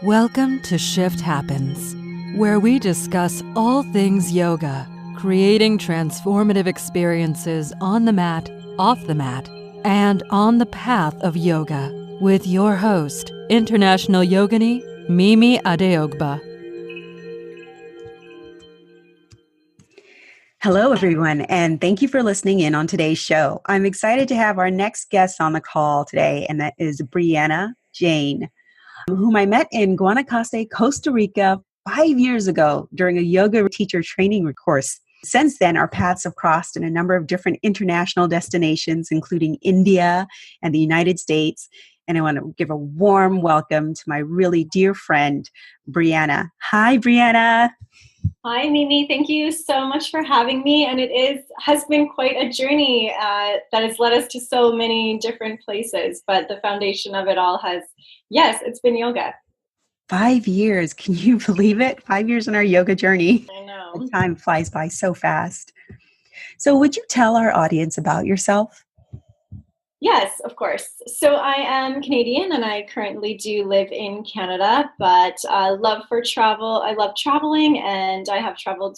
Welcome to Shift Happens, where we discuss all things yoga, creating transformative experiences on the mat, off the mat, and on the path of yoga, with your host, International Yogini, Mimi Adeogba. Hello, everyone, and thank you for listening in on today's show. I'm excited to have our next guest on the call today, and that is Brianna Jane, whom I met in Guanacaste, Costa Rica 5 years ago during a yoga teacher training course. Since then, our paths have crossed in a number of different international destinations, including India and the United States. And I want to give a warm welcome to my really dear friend, Brianna. Hi, Brianna. Hi, Mimi. Thank you so much for having me. And it has been quite a journey that has led us to so many different places. But the foundation of it all it's been yoga. 5 years. Can you believe it? 5 years on our yoga journey. I know. The time flies by so fast. So would you tell our audience about yourself? Yes, of course. So I am Canadian and I currently do live in Canada, but I love traveling, and I have traveled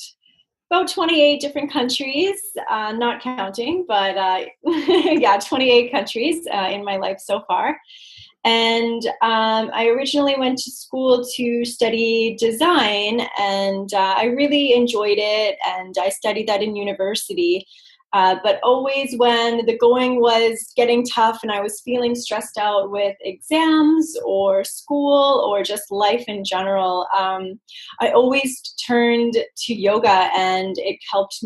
about 28 different countries, not counting, but 28 countries in my life so far. And I originally went to school to study design, and I really enjoyed it, and I studied that in university. But always when the going was getting tough and I was feeling stressed out with exams or school or just life in general, I always turned to yoga, and it helped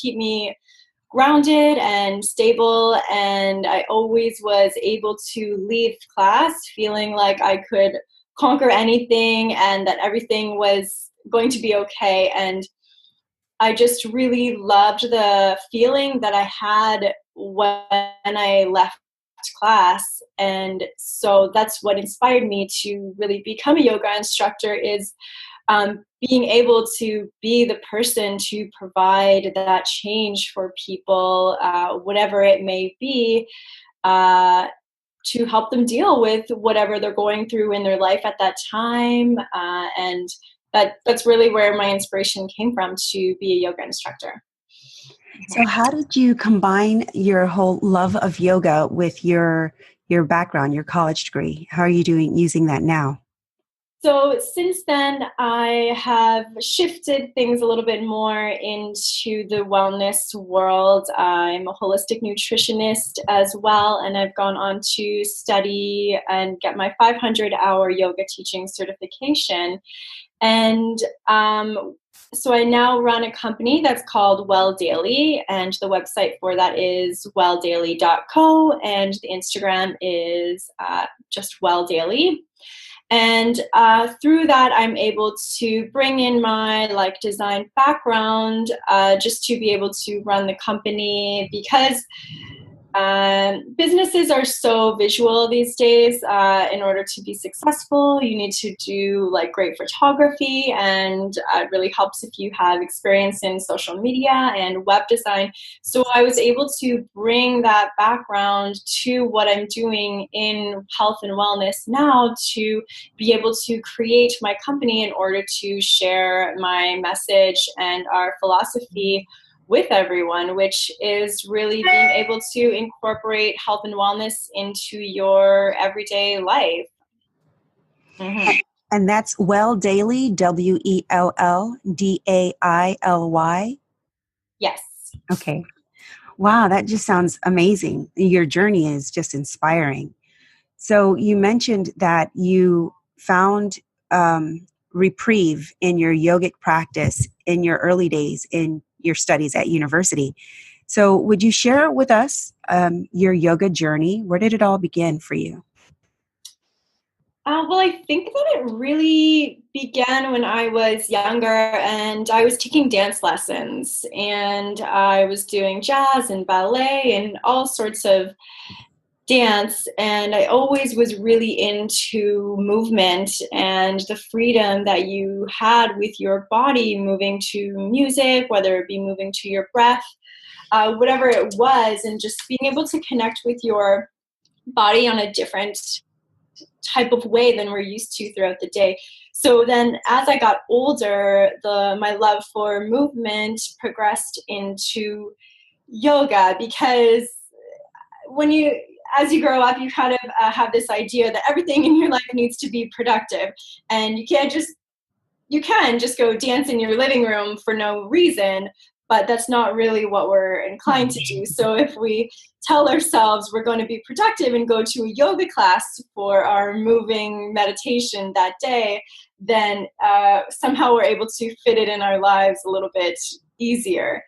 keep me grounded and stable, and I always was able to leave class feeling like I could conquer anything and that everything was going to be okay. And I just really loved the feeling that I had when I left class. And so that's what inspired me to really become a yoga instructor, is being able to be the person to provide that change for people, whatever it may be, to help them deal with whatever they're going through in their life at that time. And that's really where my inspiration came from to be a yoga instructor. So how did you combine your whole love of yoga with your background, your college degree? How are you using that now? So since then, I have shifted things a little bit more into the wellness world. I'm a holistic nutritionist as well, and I've gone on to study and get my 500-hour yoga teaching certification. And so I now run a company that's called Well Daily, and the website for that is welldaily.co, and the Instagram is just Well Daily. And through that, I'm able to bring in my design background just to be able to run the company, because businesses are so visual these days. In order to be successful, you need to do great photography, and it really helps if you have experience in social media and web design. So I was able to bring that background to what I'm doing in health and wellness now, to be able to create my company in order to share my message and our philosophy with everyone, which is really being able to incorporate health and wellness into your everyday life. Mm-hmm. And that's Well Daily, WELLDAILY? Yes. Okay. Wow, that just sounds amazing. Your journey is just inspiring. So you mentioned that you found reprieve in your yogic practice in your early days in your studies at university. So would you share with us your yoga journey? Where did it all begin for you? Well, I think that it really began when I was younger, and I was taking dance lessons, and I was doing jazz and ballet and all sorts of dance, and I always was really into movement and the freedom that you had with your body moving to music, whether it be moving to your breath, whatever it was, and just being able to connect with your body on a different type of way than we're used to throughout the day. So then as I got older, my love for movement progressed into yoga, because as you grow up, you kind of have this idea that everything in your life needs to be productive, and you can just go dance in your living room for no reason, but that's not really what we're inclined to do. So if we tell ourselves we're going to be productive and go to a yoga class for our moving meditation that day, then somehow we're able to fit it in our lives a little bit easier.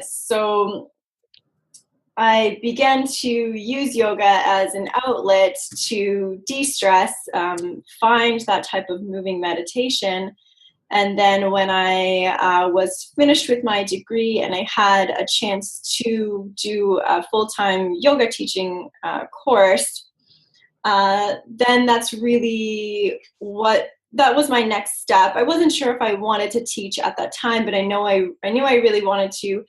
So I began to use yoga as an outlet to de-stress, find that type of moving meditation. And then when I was finished with my degree and I had a chance to do a full-time yoga teaching course, then that's really that was my next step. I wasn't sure if I wanted to teach at that time, but I knew I really wanted to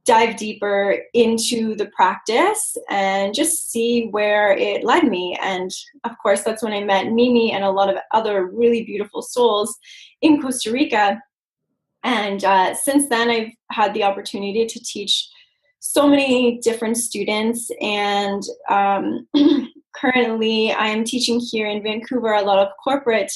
dive deeper into the practice and just see where it led me. And of course, that's when I met Mimi and a lot of other really beautiful souls in Costa Rica. And since then, I've had the opportunity to teach so many different students. And currently, I am teaching here in Vancouver a lot of corporate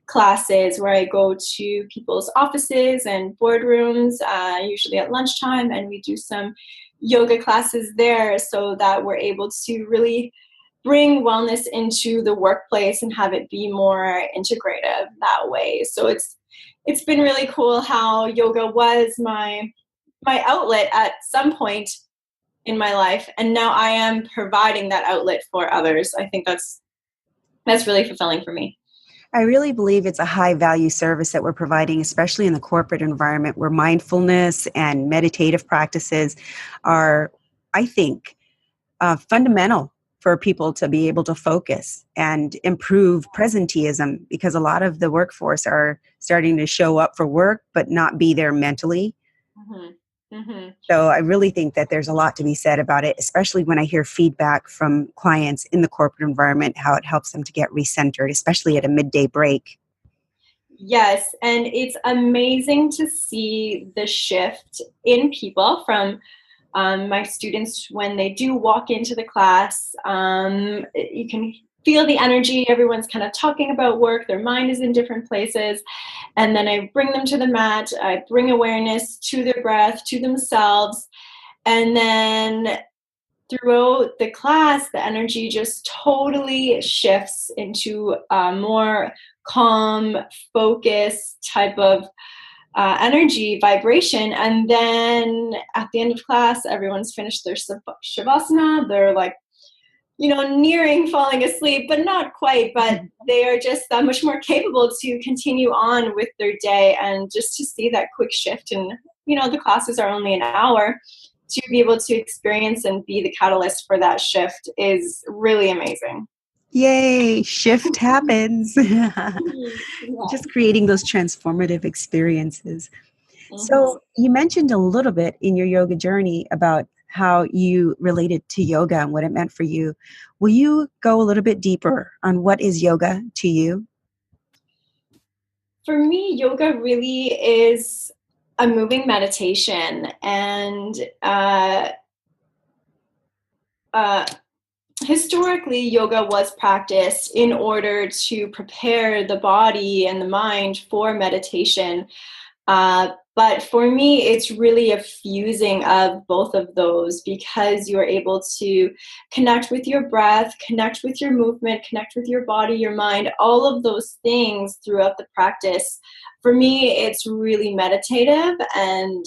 classes where I go to people's offices and boardrooms, usually at lunchtime, and we do some yoga classes there so that we're able to really bring wellness into the workplace and have it be more integrative that way. So it's been really cool how yoga was my outlet at some point in my life, and now I am providing that outlet for others. I think that's really fulfilling for me. I really believe it's a high value service that we're providing, especially in the corporate environment where mindfulness and meditative practices are, I think, fundamental for people to be able to focus and improve presenteeism, because a lot of the workforce are starting to show up for work but not be there mentally. Mm-hmm. Mm-hmm. So I really think that there's a lot to be said about it, especially when I hear feedback from clients in the corporate environment, how it helps them to get recentered, especially at a midday break. Yes, and it's amazing to see the shift in people from my students when they do walk into the class. You can feel the energy. Everyone's kind of talking about work. Their mind is in different places. And then I bring them to the mat. I bring awareness to their breath, to themselves. And then throughout the class, the energy just totally shifts into a more calm, focused type of energy, vibration. And then at the end of class, everyone's finished their shavasana. They're like, nearing falling asleep, but not quite, but they are just that much more capable to continue on with their day. And just to see that quick shift, and, the classes are only an hour, to be able to experience and be the catalyst for that shift is really amazing. Yay, shift happens. Just creating those transformative experiences. Mm-hmm. So you mentioned a little bit in your yoga journey about how you related to yoga and what it meant for you. Will you go a little bit deeper on what is yoga to you? For me, yoga really is a moving meditation, and historically, yoga was practiced in order to prepare the body and the mind for meditation. But for me, it's really a fusing of both of those, because you're able to connect with your breath, connect with your movement, connect with your body, your mind, all of those things throughout the practice. For me, it's really meditative. And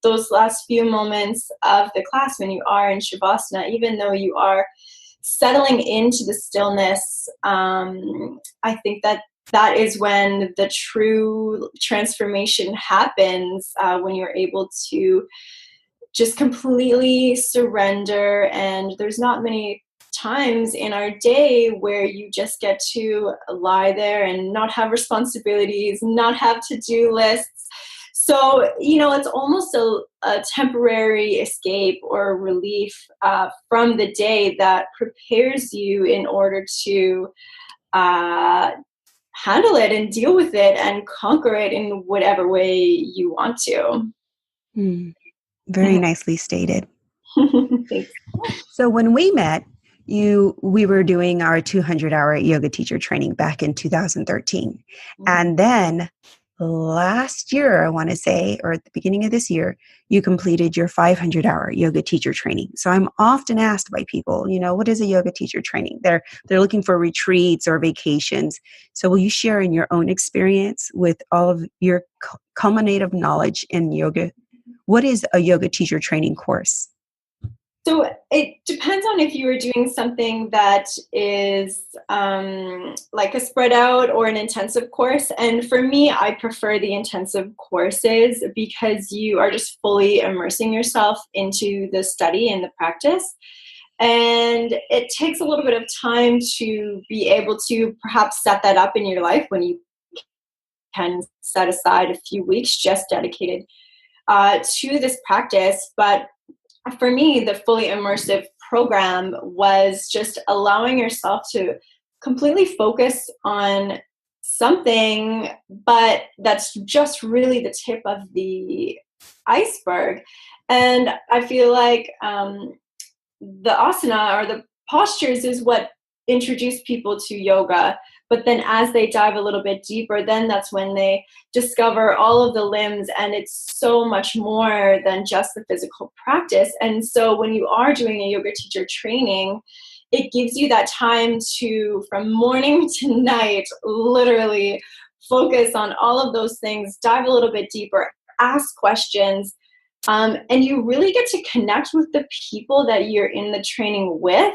those last few moments of the class when you are in Shavasana, even though you are settling into the stillness, I think that is when the true transformation happens, when you're able to just completely surrender. And there's not many times in our day where you just get to lie there and not have responsibilities, not have to-do lists. So, it's almost a temporary escape or relief from the day that prepares you in order to handle it and deal with it and conquer it in whatever way you want to. Very nicely stated. Thanks. So when we met, we were doing our 200-hour yoga teacher training back in 2013. And then last year, I want to say, or at the beginning of this year, you completed your 500-hour yoga teacher training. So I'm often asked by people, what is a yoga teacher training? They're looking for retreats or vacations. So will you share in your own experience with all of your culminative knowledge in yoga? What is a yoga teacher training course? So it depends on if you are doing something that is like a spread out or an intensive course. And for me, I prefer the intensive courses because you are just fully immersing yourself into the study and the practice. And it takes a little bit of time to be able to perhaps set that up in your life when you can set aside a few weeks just dedicated to this practice. But for me, the fully immersive program was just allowing yourself to completely focus on something, but that's just really the tip of the iceberg. And I feel like the asana or the postures is what introduced people to yoga. But then as they dive a little bit deeper, then that's when they discover all of the limbs, and it's so much more than just the physical practice. And so when you are doing a yoga teacher training, it gives you that time to, from morning to night, literally focus on all of those things, dive a little bit deeper, ask questions, and you really get to connect with the people that you're in the training with,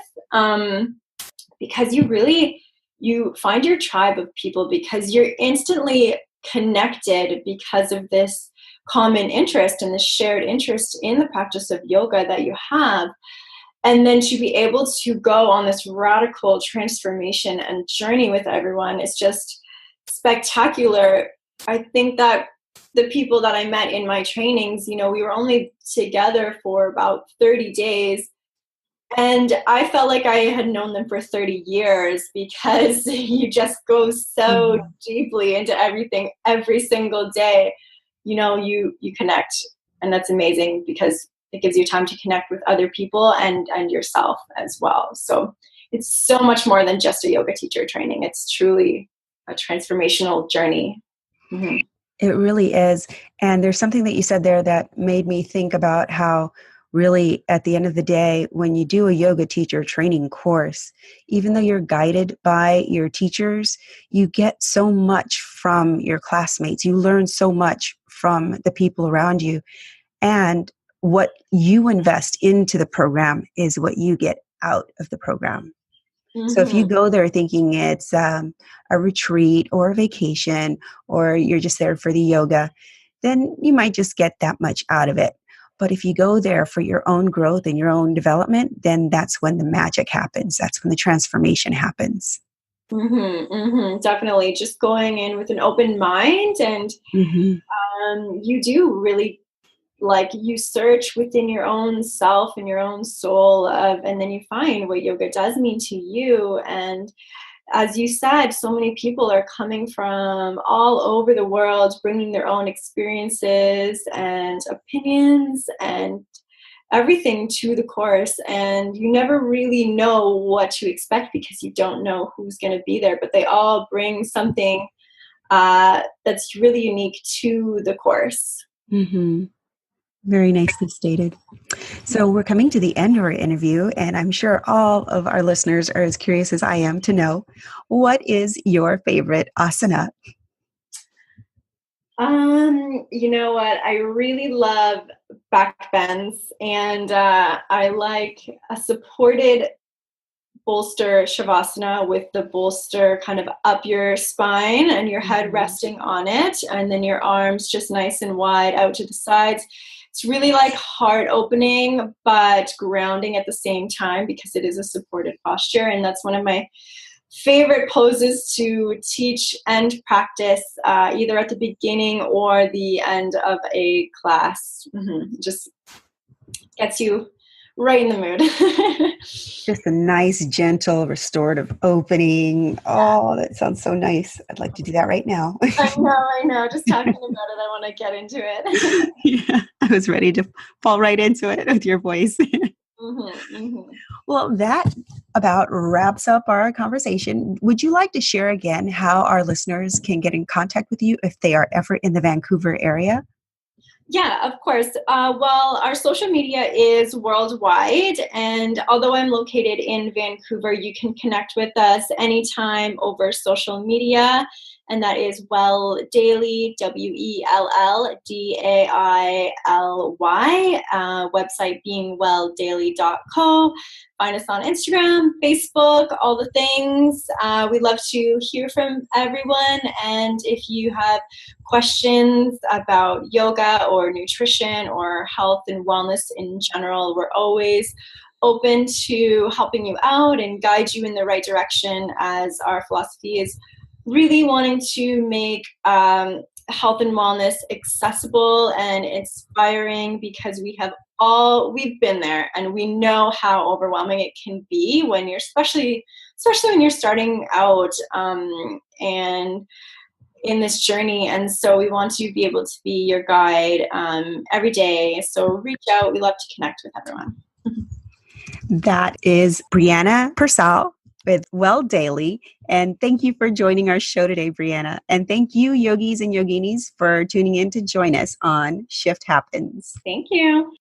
because you find your tribe of people because you're instantly connected because of this common interest and this shared interest in the practice of yoga that you have. And then to be able to go on this radical transformation and journey with everyone is just spectacular. I think that the people that I met in my trainings, we were only together for about 30 days. And I felt like I had known them for 30 years because you just go so deeply into everything every single day. You connect, and that's amazing because it gives you time to connect with other people and yourself as well. So it's so much more than just a yoga teacher training. It's truly a transformational journey. Mm-hmm. It really is. And there's something that you said there that made me think about how really, at the end of the day, when you do a yoga teacher training course, even though you're guided by your teachers, you get so much from your classmates. You learn so much from the people around you. And what you invest into the program is what you get out of the program. So if you go there thinking it's a retreat or a vacation, or you're just there for the yoga, then you might just get that much out of it. But if you go there for your own growth and your own development, then that's when the magic happens. That's when the transformation happens. Definitely. Just going in with an open mind, and you do really, you search within your own self and your own soul and then you find what yoga does mean to you. And as you said, so many people are coming from all over the world, bringing their own experiences and opinions and everything to the course. And you never really know what to expect because you don't know who's going to be there, but they all bring something that's really unique to the course. Very nicely stated. So we're coming to the end of our interview, and I'm sure all of our listeners are as curious as I am to know, what is your favorite asana? You know what? I really love back bends, and I like a supported bolster shavasana with the bolster kind of up your spine and your head resting on it, and then your arms just nice and wide out to the sides. It's really like heart opening, but grounding at the same time because it is a supported posture. And that's one of my favorite poses to teach and practice either at the beginning or the end of a class. Just gets you right in the mood. Just a nice, gentle, restorative opening. Oh, that sounds so nice. I'd like to do that right now. I know. Just talking about it, I want to get into it. Yeah, I was ready to fall right into it with your voice. Well, that about wraps up our conversation. Would you like to share again how our listeners can get in contact with you if they are ever in the Vancouver area? Yeah, of course. Well, our social media is worldwide, and although I'm located in Vancouver, you can connect with us anytime over social media, and that is Well Daily, WELLDAILY, website being welldaily.co. Find us on Instagram, Facebook, all the things. We love to hear from everyone, and if you have questions about yoga or nutrition or health and wellness in general, we're always open to helping you out and guide you in the right direction, as our philosophy is really wanting to make health and wellness accessible and inspiring, because we've been there and we know how overwhelming it can be when you're especially when you're starting out and in this journey. And so we want to be able to be your guide every day. So reach out. We love to connect with everyone. That is Brianna Persall with Well Daily. And thank you for joining our show today, Brianna. And thank you, yogis and yoginis, for tuning in to join us on Shift Happens. Thank you.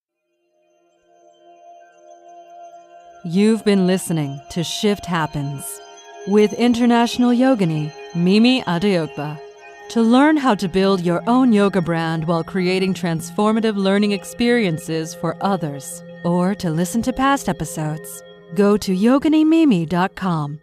You've been listening to Shift Happens with international yogini Mimi Adeogba. To learn how to build your own yoga brand while creating transformative learning experiences for others, or to listen to past episodes, go to yoginimimi.com.